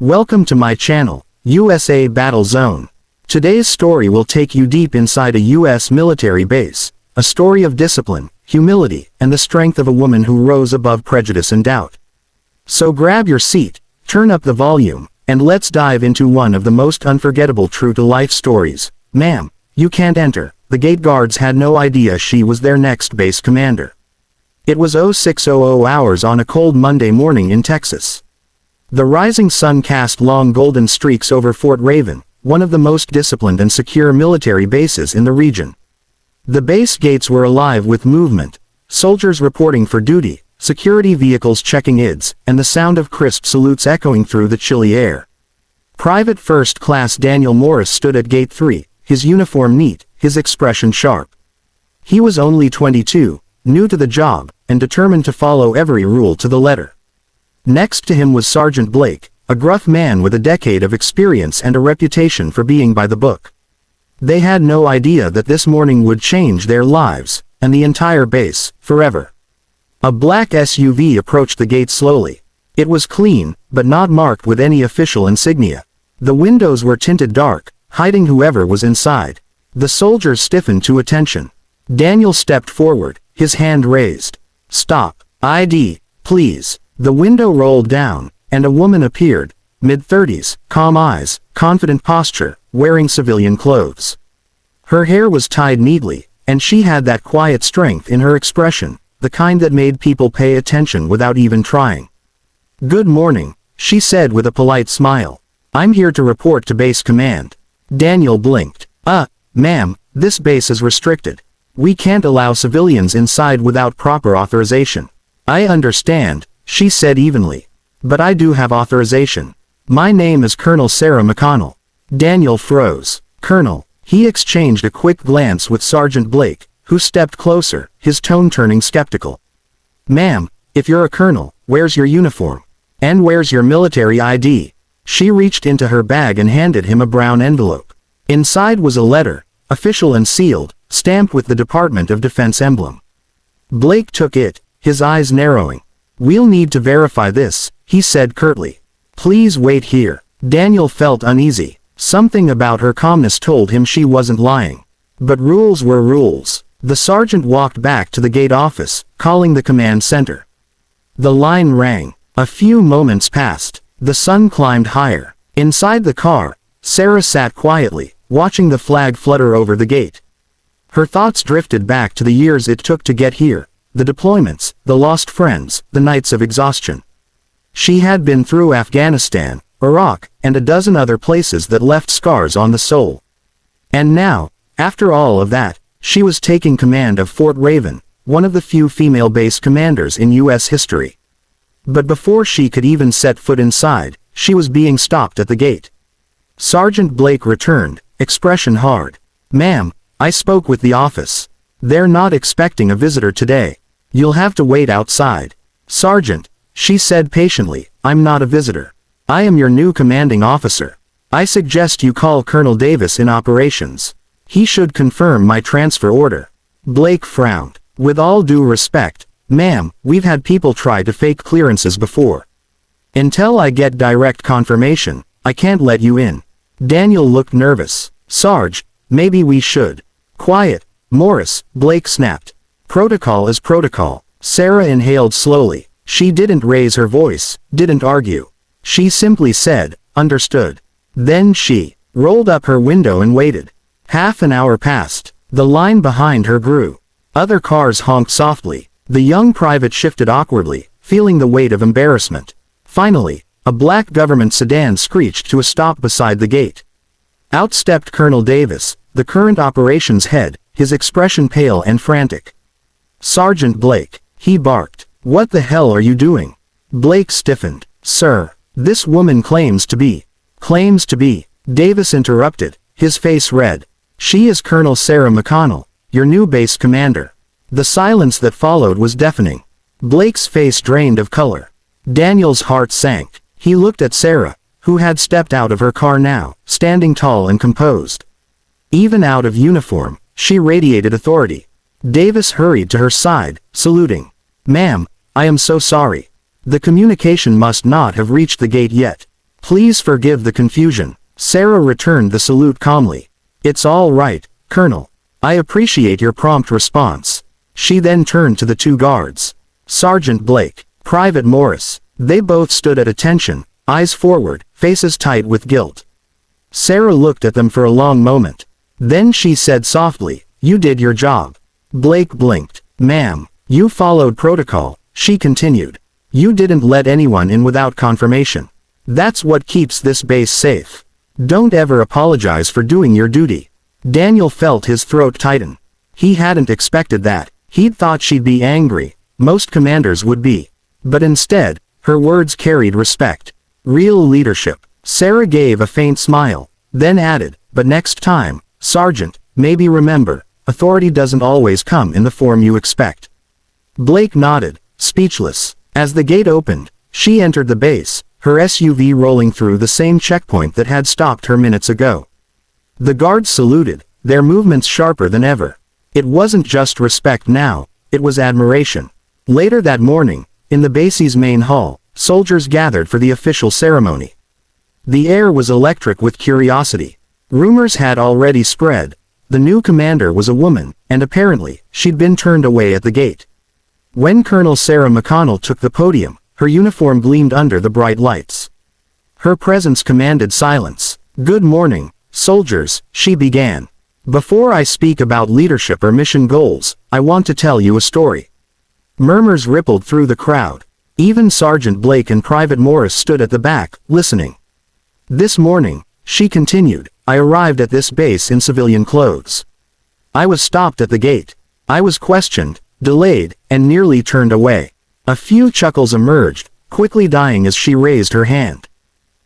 Welcome to my channel, USA Battle Zone. Today's story will take you deep inside a US military base, a story of discipline, humility, and the strength of a woman who rose above prejudice and doubt. So grab your seat, turn up the volume, and let's dive into one of the most unforgettable true-to-life stories. Ma'am, you can't enter. The gate guards had no idea she was their next base commander. It was 0600 hours on a cold Monday morning in Texas. The rising sun cast long golden streaks over Fort Raven, one of the most disciplined and secure military bases in the region. The base gates were alive with movement, soldiers reporting for duty, security vehicles checking IDs, and the sound of crisp salutes echoing through the chilly air. Private First Class Daniel Morris stood at Gate 3, his uniform neat, his expression sharp. He was only 22, new to the job, and determined to follow every rule to the letter. Next to him was Sergeant Blake, a gruff man with a decade of experience and a reputation for being by the book. They had no idea that this morning would change their lives, and the entire base, forever. A black SUV approached the gate slowly. It was clean, but not marked with any official insignia. The windows were tinted dark, hiding whoever was inside. The soldiers stiffened to attention. Daniel stepped forward, his hand raised. "Stop. ID, please." The window rolled down, and a woman appeared, mid-30s, calm eyes, confident posture, wearing civilian clothes. Her hair was tied neatly, and she had that quiet strength in her expression, the kind that made people pay attention without even trying. "Good morning," she said with a polite smile. "I'm here to report to base command." Daniel blinked. Ma'am, this base is restricted. We can't allow civilians inside without proper authorization." "I understand," she said evenly. "But I do have authorization. My name is Colonel Sarah McConnell." Daniel froze. "Colonel." He exchanged a quick glance with Sergeant Blake, who stepped closer, his tone turning skeptical. "Ma'am, if you're a colonel, where's your uniform? And where's your military ID?" She reached into her bag and handed him a brown envelope. Inside was a letter, official and sealed, stamped with the Department of Defense emblem. Blake took it, his eyes narrowing. "We'll need to verify this," he said curtly. "Please wait here." Daniel felt uneasy. Something about her calmness told him she wasn't lying. But rules were rules. The sergeant walked back to the gate office, calling the command center. The line rang. A few moments passed. The sun climbed higher. Inside the car, Sarah sat quietly, watching the flag flutter over the gate. Her thoughts drifted back to the years it took to get here, the deployments, the lost friends, the nights of exhaustion. She had been through Afghanistan, Iraq, and a dozen other places that left scars on the soul. And now, after all of that, she was taking command of Fort Raven, one of the few female base commanders in U.S. history. But before she could even set foot inside, she was being stopped at the gate. Sergeant Blake returned, expression hard. "Ma'am, I spoke with the office. They're not expecting a visitor today. You'll have to wait outside." "Sergeant," she said patiently, "I'm not a visitor. I am your new commanding officer. I suggest you call Colonel Davis in operations. He should confirm my transfer order." Blake frowned. "With all due respect, ma'am, we've had people try to fake clearances before. Until I get direct confirmation, I can't let you in." Daniel looked nervous. "Sarge, maybe we should." "Quiet, Morris," Blake snapped. "Protocol is protocol." Sarah inhaled slowly. She didn't raise her voice, didn't argue. She simply said, "Understood." Then she rolled up her window and waited. Half an hour passed. The line behind her grew. Other cars honked softly. The young private shifted awkwardly, feeling the weight of embarrassment. Finally, a black government sedan screeched to a stop beside the gate. Out stepped Colonel Davis, the current operations head, his expression pale and frantic. "Sergeant Blake," he barked. "What the hell are you doing?" Blake stiffened. "Sir, this woman claims to be." "Claims to be," Davis interrupted, his face red. "She is Colonel Sarah McConnell, your new base commander." The silence that followed was deafening. Blake's face drained of color. Daniel's heart sank. He looked at Sarah, who had stepped out of her car now, standing tall and composed. Even out of uniform, she radiated authority. Davis hurried to her side, saluting. "Ma'am, I am so sorry. The communication must not have reached the gate yet. Please forgive the confusion. Sarah returned the salute calmly. It's all right, Colonel. I appreciate your prompt response. She then turned to the two guards. Sergeant Blake, Private Morris. They both stood at attention, eyes forward, faces tight with guilt. Sarah looked at them for a long moment. Then she said softly, "You did your job." Blake blinked. "Ma'am, you followed protocol," she continued. "You didn't let anyone in without confirmation. That's what keeps this base safe. Don't ever apologize for doing your duty." Daniel felt his throat tighten. He hadn't expected that. He'd thought she'd be angry. Most commanders would be. But instead, her words carried respect. Real leadership. Sarah gave a faint smile, then added, "But next time, Sergeant, maybe remember, authority doesn't always come in the form you expect." Blake nodded, speechless. As the gate opened, she entered the base, her SUV rolling through the same checkpoint that had stopped her minutes ago. The guards saluted, their movements sharper than ever. It wasn't just respect now, it was admiration. Later that morning, in the base's main hall, soldiers gathered for the official ceremony. The air was electric with curiosity. Rumors had already spread. The new commander was a woman, and apparently, she'd been turned away at the gate. When Colonel Sarah McConnell took the podium, her uniform gleamed under the bright lights. Her presence commanded silence. "Good morning, soldiers," she began. "Before I speak about leadership or mission goals, I want to tell you a story." Murmurs rippled through the crowd. Even Sergeant Blake and Private Morris stood at the back, listening. "This morning," she continued, "I arrived at this base in civilian clothes. I was stopped at the gate. I was questioned, delayed, and nearly turned away." A few chuckles emerged, quickly dying as she raised her hand.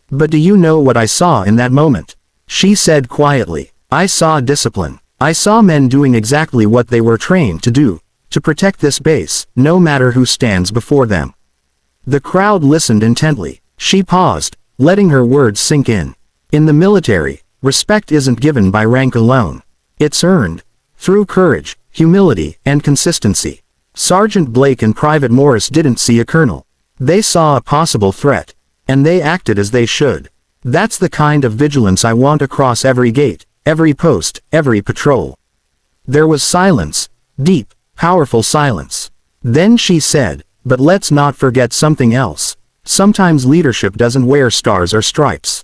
"But do you know what I saw in that moment?" She said quietly. "I saw discipline. I saw men doing exactly what they were trained to do, to protect this base, no matter who stands before them." The crowd listened intently. She paused, letting her words sink in. In the military, respect isn't given by rank alone. It's earned through courage, humility, and consistency. Sergeant Blake and Private Morris didn't see a colonel. They saw a possible threat, and they acted as they should. That's the kind of vigilance I want across every gate, every post, every patrol. There was silence, deep, powerful silence. Then she said, "But let's not forget something else. Sometimes leadership doesn't wear stars or stripes.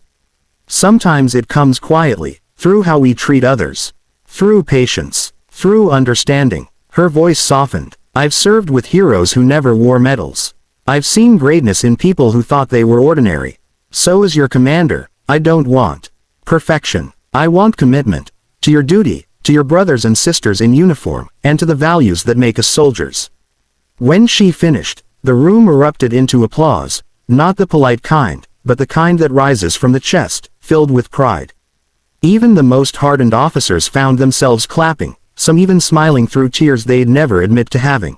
Sometimes it comes quietly, through how we treat others. Through patience. Through understanding." Her voice softened. "I've served with heroes who never wore medals. I've seen greatness in people who thought they were ordinary. So as your commander, I don't want perfection. I want commitment. To your duty, to your brothers and sisters in uniform, and to the values that make us soldiers." When she finished, the room erupted into applause, not the polite kind, but the kind that rises from the chest, filled with pride. Even the most hardened officers found themselves clapping, some even smiling through tears they'd never admit to having.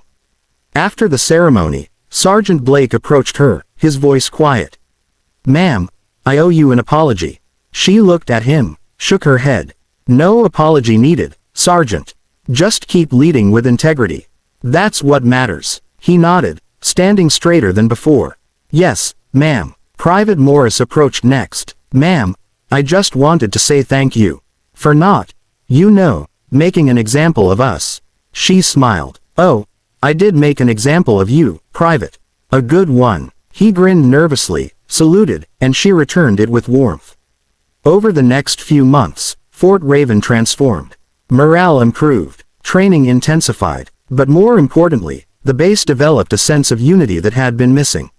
After the ceremony, Sergeant Blake approached her, his voice quiet. "Ma'am, I owe you an apology." She looked at him, shook her head. "No apology needed, Sergeant. Just keep leading with integrity. That's what matters." He nodded, standing straighter than before. "Yes, ma'am." Private Morris approached next. "Ma'am, I just wanted to say thank you. For not, making an example of us." She smiled. "Oh, I did make an example of you, Private. A good one." He grinned nervously, saluted, and she returned it with warmth. Over the next few months, Fort Raven transformed. Morale improved, training intensified, but more importantly, the base developed a sense of unity that had been missing.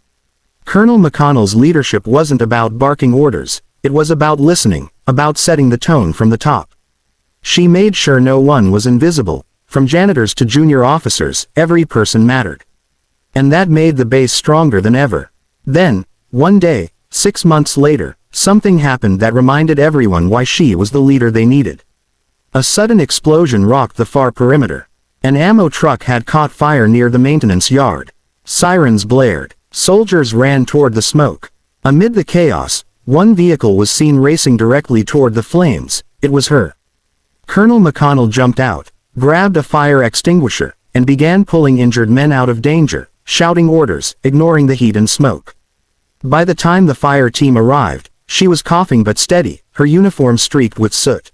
Colonel McConnell's leadership wasn't about barking orders, it was about listening, about setting the tone from the top. She made sure no one was invisible, from janitors to junior officers, every person mattered. And that made the base stronger than ever. Then, one day, 6 months later, something happened that reminded everyone why she was the leader they needed. A sudden explosion rocked the far perimeter. An ammo truck had caught fire near the maintenance yard. Sirens blared. Soldiers ran toward the smoke. Amid the chaos, one vehicle was seen racing directly toward the flames. It was her. Colonel McConnell jumped out, grabbed a fire extinguisher, and began pulling injured men out of danger, shouting orders, ignoring the heat and smoke. By the time the fire team arrived, she was coughing but steady, her uniform streaked with soot.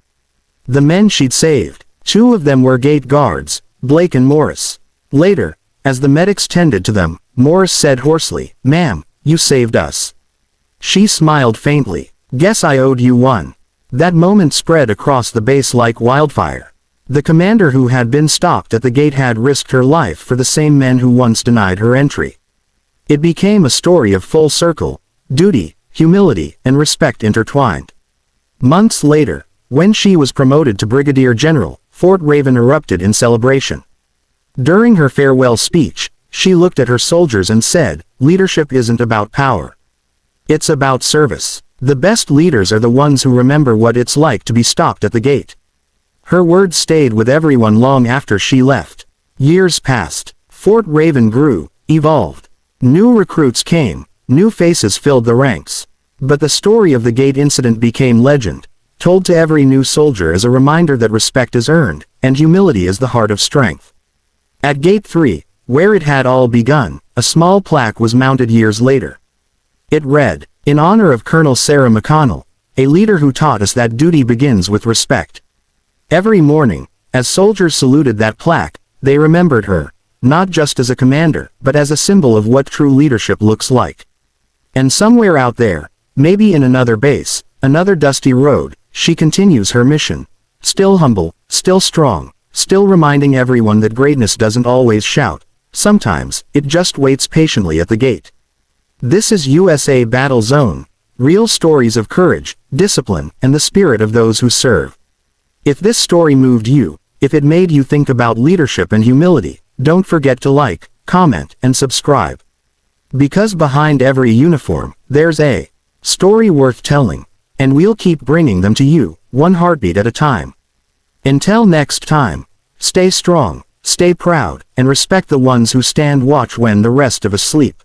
The men she'd saved, 2 of them were gate guards, Blake and Morris. Later, as the medics tended to them, Morris said hoarsely, "Ma'am, you saved us." She smiled faintly. "Guess I owed you one." That moment spread across the base like wildfire. The commander who had been stopped at the gate had risked her life for the same men who once denied her entry. It became a story of full circle, duty, humility, and respect intertwined. Months later, when she was promoted to brigadier general, Fort Raven erupted in celebration. During her farewell speech, she looked at her soldiers and said, "Leadership isn't about power. It's about service. The best leaders are the ones who remember what it's like to be stopped at the gate." Her words stayed with everyone long after she left. Years passed. Fort Raven grew, evolved. New recruits came, new faces filled the ranks. But the story of the gate incident became legend, told to every new soldier as a reminder that respect is earned, and humility is the heart of strength. At Gate 3, where it had all begun, a small plaque was mounted years later. It read, "In honor of Colonel Sarah McConnell, a leader who taught us that duty begins with respect." Every morning, as soldiers saluted that plaque, they remembered her, not just as a commander, but as a symbol of what true leadership looks like. And somewhere out there, maybe in another base, another dusty road, she continues her mission. Still humble, still strong, still reminding everyone that greatness doesn't always shout. Sometimes, it just waits patiently at the gate. This is USA Battle Zone. Real stories of courage, discipline, and the spirit of those who serve. If this story moved you, if it made you think about leadership and humility, don't forget to like, comment, and subscribe. Because behind every uniform, there's a story worth telling. And we'll keep bringing them to you, one heartbeat at a time. Until next time, stay strong, stay proud, and respect the ones who stand watch when the rest of us sleep.